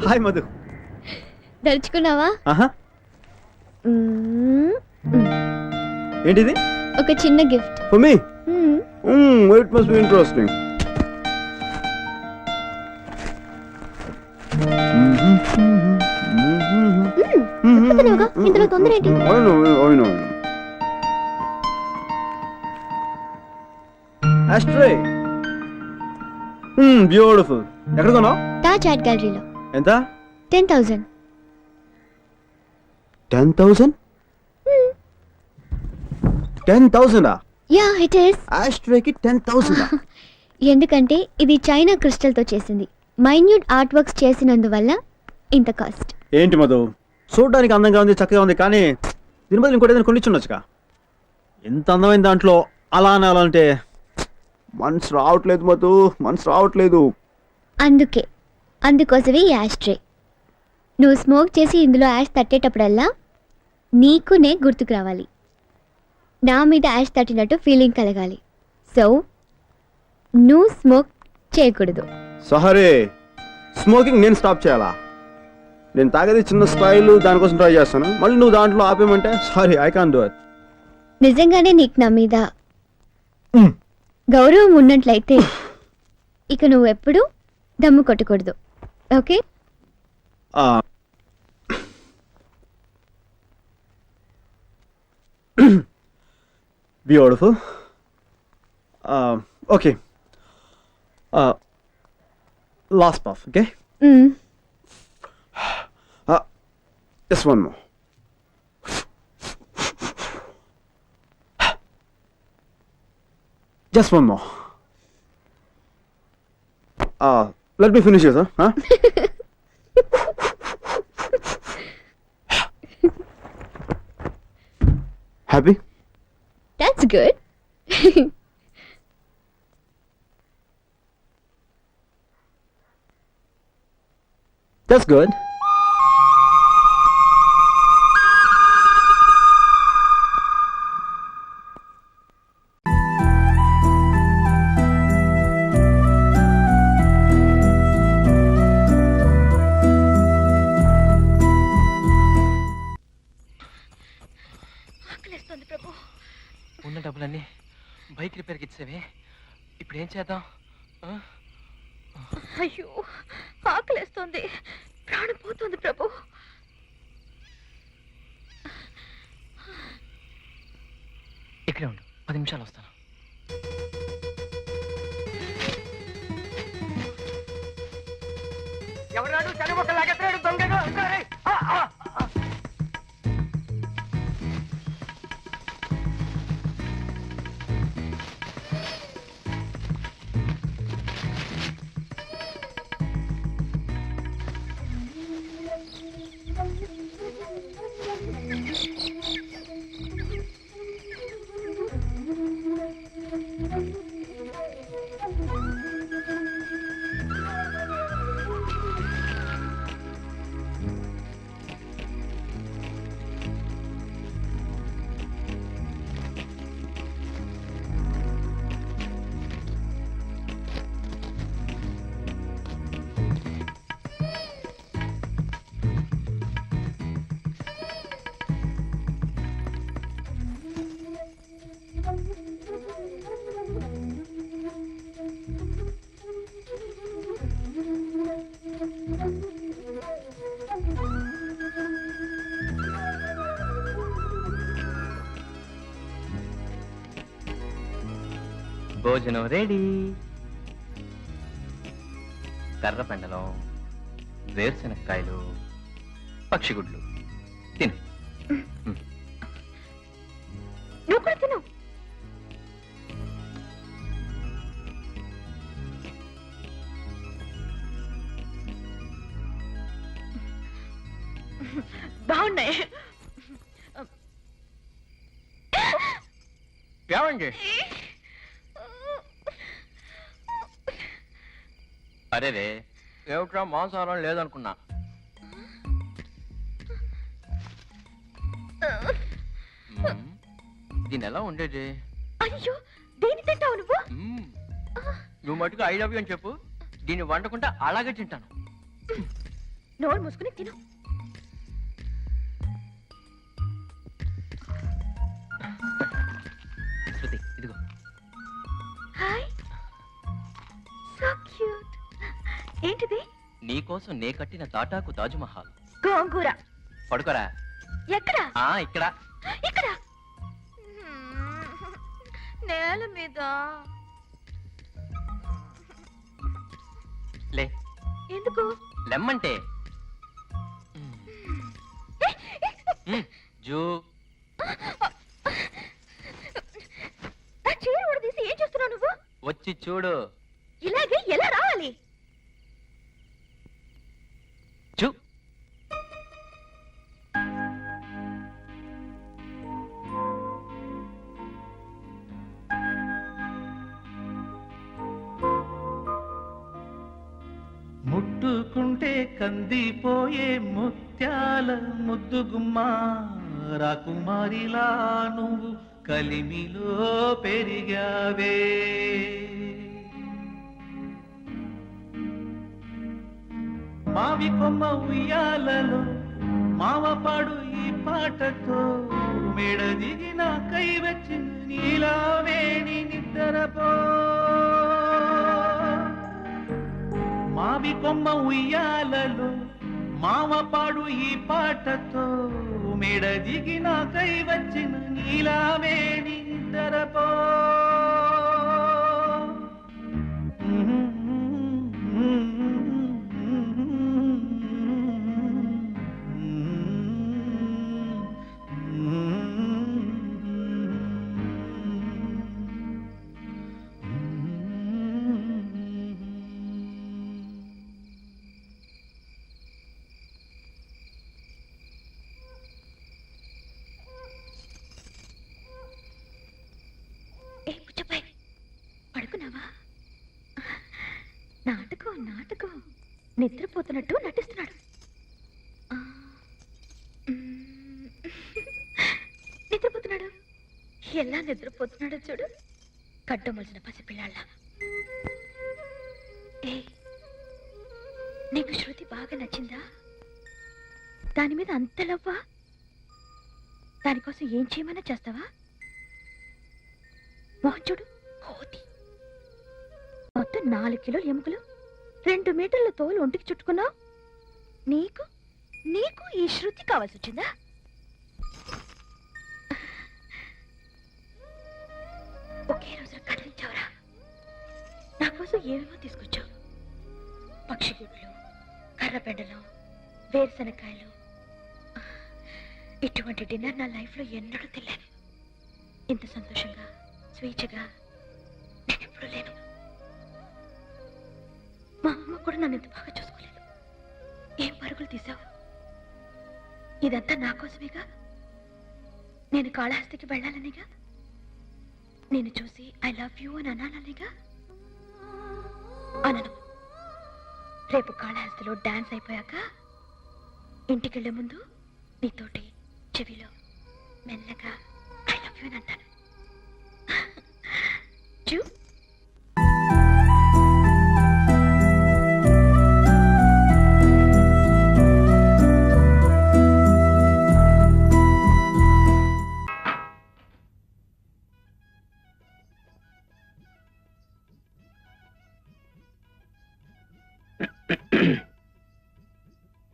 Hi Madhu. దర్చుకున్నావా? ఏంటిది? ఒక చిన్న gift for me. It must be interesting. ఇందులో తొందర ఏంటి? ఆస్ట్రే. బ్యూటిఫుల్. ఎక్కడ కొన్నావు? తాజ్ ఆర్ట్ గ్యాలరీలో. ఎంత? 10,000. 10,000? 10,000? Yeah it is. ఆస్ట్రేకి 10,000? ఎందుకంటే ఇది చైనా క్రిస్టల్ తో చేసింది. మైన్యూట్ ఆర్ట్ వర్క్స్ చేసినందువల్ల ఇంత కాస్ట్. ఏంటి మధు, చూడడానికి అందంగా ఉంది, చక్కగా ఉంది, కానీ దీని బదులు ఇంకోటి ఏదైనా కొనిచ్చుండొచ్చుగా. ఎంత అందమైన దాంట్లో అలా అనాలంటే మనసు రావట్లేదు మధు, మనసు రావట్లేదు. అందుకోసమే ఈ యాష్ట్రే. నువ్వు స్మోక్ చేసి ఇందులో యాష్ తట్టేటప్పుడల్లా నీకు నే గుర్తుకు రావాలి. నా మీద యాష్ తట్టినట్టు ఫీలింగ్ కలగాలి. సో నువ్వు స్మోక్ చేయకూడదు. సహరే, స్మోకింగ్ నేను స్టాప్ చేయాలా? నేను తాగేది చిన్న స్టైల్, దానికోసం ట్రై చేస్తాను. మళ్ళీ నువ్వు దాంట్లో ఆపేమంటే sorry, I can't do it. నిజంగానే నీకు నా మీద గౌరవం ఉన్నట్లయితే ఇక నువ్వు ఎప్పుడు దమ్ము కొట్టకూడదు. Okay? Beautiful. Okay, last puff, okay? Just one more. Just one more. Let me finish this, huh? Happy? That's good. That's good. ఉన్న డబ్బులన్నీ బైక్ రిపేర్కి ఇచ్చేవే, ఇప్పుడు ఏం చేద్దాం? అయ్యో, ఆకలేస్తోంది, ప్రాణం పోతుంది ప్రభు. ఇక్కడే ఉండు, 10 నిమిషాలు వస్తాను. ఎవరాడు చనిపోకలాగెత్తాడు దొంగగా? భోజనం రెడీ. కర్ర పెండలం, వేరుశనక్కాయలు, పక్షిగుడ్లు. తిను. నువ్వు కూడా తిను. బాగున్నాయి. ఏమండి? అరేరే, ఏమిట్రా మాంసాహారం లేదనుకున్నా. దీని ఎలా ఉండేది? అయ్యో, దేని తింటావు నువ్వు? నువ్వు మటుకు ఐ లవ్ యూ అని చెప్పు, దీన్ని వండకుండా అలాగే తింటాను. నోరు మూసుకుని తిను. శృతి ఇదిగో. Hi, so cute. ఏంటిది? నీకోసం నే కట్టిన తాటాకు తాజ్మహల్. గోంగూర. పడుకోరా. ఎక్కడ? ఇక్కడ. ఇక్కడ నేల మీద. లే. ఎందుకు? లెమ్మంటే జూ. నా చీర ఊడదీసి ఏం చేస్తున్నావు నువ్వు? వచ్చి చూడు. ఇలాగే ఎలా రావాలి? చూ. ముట్టుకుంటే కందిపోయే ముత్యాల ముద్దుగుమ్మ రాకుమారిలా నువ్వు కలిమిలో పెరిగావే. మావి కొమ్మ ఉయ్యాలలో మావపాడు ఈ పాటతో మెడ దిగిన కై వచ్చిన నీలావేణి నిద్రపో. మావి కొమ్మ ఉయ్యాలలో మావపాడు ఈ పాటతో మెడ దిగిన కై వచ్చిన నీలావేణి నిద్రపో. ఏ పుచ్చపాయ్, పడుకున్నావా? నాటకం నాటకం. నిద్రపోతున్నట్టు నటిస్తున్నాడు. ఆ, నిద్రపోతున్నాడు. ఎలా నిద్రపోతున్నాడో చూడు, కట్టమల్సిన పసిపిల్లాళ్ళ. ఏ, నీకు శృతి బాగా నచ్చిందా? దాని మీద అంత లవ్వా? దానికోసం ఏం చేయమన్నా చేస్తావా? మోహన్ చూడు, కోతి. మొత్తం 4 కిలోల ఎముకలు, 2 మీటర్ల తోలు ఒంటికి చుట్టుకున్నావు. నీకు నీకు ఈ శృతి కావాల్సి వచ్చిందా? ఒకే రోజున కదిలించావురా. నా కోసం ఏమేమో తీసుకొచ్చావు. పక్షిగుడ్లు, కర్రపెండలు, వేరుశనకాయలు. ఇటువంటి డిన్నర్ నా లైఫ్లో ఎన్నడూ తినలేను. ఇంత సంతోషంగా స్వేచ్ఛగా నేను ఎప్పుడు లేను. మా అమ్మ కూడా నన్ను ఇంత బాగా చూసుకోలేదు. ఏం పరుగులు తీసావు? ఇదంతా నా కోసమేగా. నేను కాళహస్తికి వెళ్ళాలనిగా, నేను చూసి ఐ లవ్ యూ అని అనాలనిగా. అనను. రేపు కాళహస్తిలో డాన్స్ అయిపోయాక ఇంటికెళ్లే ముందు నీతోటి చెవిలో మెల్లగా ఐ లవ్ యూ అని అంటాను. చూ.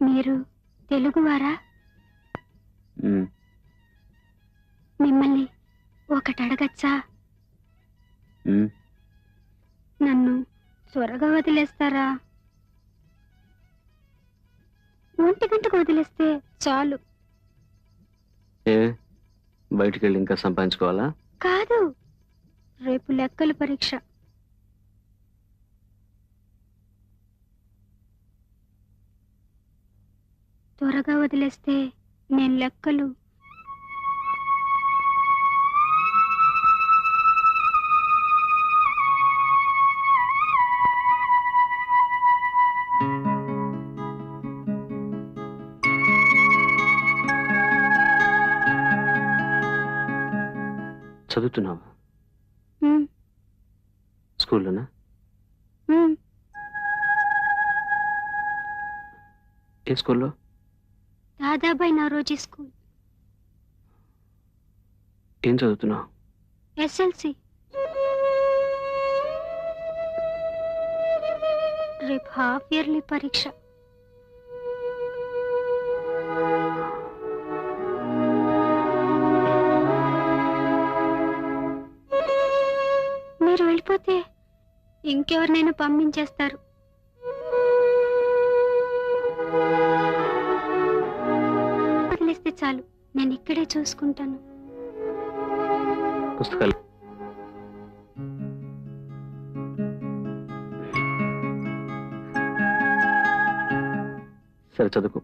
మీరు తెలుగువారా? మిమ్మల్ని ఒకటి అడగచ్చా? నన్ను త్వరగా వదిలేస్తారా? 1 గంటకు వదిలేస్తే చాలు. బయటికి వెళ్ళి ఇంకా సంపాదించుకోవాలా? కాదు, రేపు లెక్కల పరీక్ష. త్వరగా వదిలేస్తే నేను లెక్కలు. చదువుతున్నావా? స్కూల్లోనా? ఏ స్కూల్లో? దాదాబాయి నవరోజీ స్కూల్. ఏం చదువుతున్నావు? ఎస్ఎల్సి. రేపు హాఫ్ ఇయర్లీ పరీక్ష. మీరు వెళ్ళిపోతే ఇంకెవరినైనా పంపించేస్తారు. వదిలేస్తే చాలు, నేను ఇక్కడే చూసుకుంటాను. పుస్తకాలు సరే చదువుకో.